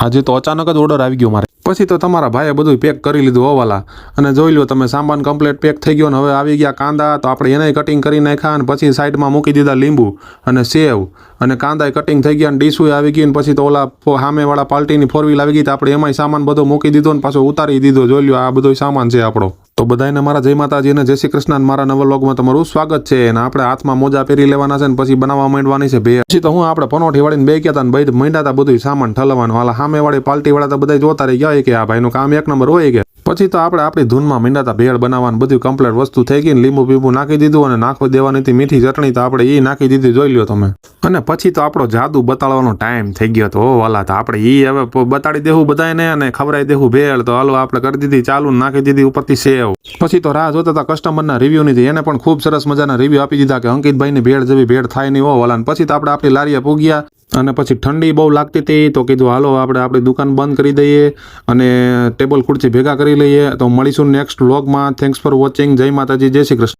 આજે તો અચાનક જ ઓર્ડર આવી ગયો મારે. પછી તો તમારા ભાઈએ બધું પેક કરી લીધું હોવાલા. અને જોઈ લો તમે, સામાન કમ્પ્લીટ પેક થઈ ગયો ને હવે આવી ગયા કાંદા. તો આપણે એને કટિંગ કરી નાખ્યા અને પછી સાઈડમાં મૂકી દીધા લીંબુ અને સેવ અને કાંદાય કટિંગ થઈ ગયા અને ડીશુય આવી ગઈ. ને પછી તો ઓલા સામેવાળા પાર્ટીની 4 વ્હીલ આવી ગઈ. તો આપણે એમાંય સામાન બધો મૂકી દીધો ને પાછો ઉતારી દીધો. જોઈ લો આ બધો સામાન છે આપણો. તો બધાને મારા જય માતાજી અને જય શ્રી કૃષ્ણ. મારા નવા વ્લોગમાં તમારું સ્વાગત છે. અને આપણે હાથમાં મોજા પહેરી લેવાના છે ને પછી બનાવવા માંડવાની છે ભેળ. પછી તો હું આપણે પનોઠી વાળીને બે ગયા હતા ને બે માંડ્યા હતા બધું સામાન ઠલવાનું. હાલા સામેવાળી પાર્ટીવાળા તો બધા જોતા રહી ગયા કે આ ભાઈનું કામ એક નંબર હોય કે. પછી તો આપણે આપણી ધૂનમાં માંડ્યા હતા ભેળ બનાવવાનું. બધું કમ્પ્લીટ વસ્તુ થઈ ગઈ ને લીંબુ બીંબુ નાખી દીધું અને નાખવા દેવાની હતી મીઠી ચટણી. તો આપણે એ નાખી દીધી, જોઈ લો તમે. અને પછી તો આપણો જાદુ બતાડવાનો ટાઈમ થઈ ગયો હતો. વાલા તો આપણે એ હવે બતાડી દેવું બધાને અને ખવડાવી દેવું ભેળ. તો હાલો આપણે કરી દીધી ચાલુ, નાખી દીધી ઉપરથી સેવ. પછી તો રાહ જોતા હતા કસ્ટમરના રિવ્યૂની હતી. એને પણ ખૂબ સરસ મજાના રિવ્યૂ આપી દીધા કે અંકિતભાઈની ભેળ જેવી ભેળ થાય નહીં હો વાલા. પછી તો આપણે આપણી લારીએ પૂગ્યા અને પછી ઠંડી બહુ લાગતી હતી. તો કીધું હાલો આપણે આપણી દુકાન બંધ કરી દઈએ અને ટેબલ ખુરચી ભેગા કરી લઈએ. તો મળીશું નેક્સ્ટ વ્લોગમાં. Thanks for watching. જય માતાજી, જય શ્રી કૃષ્ણ.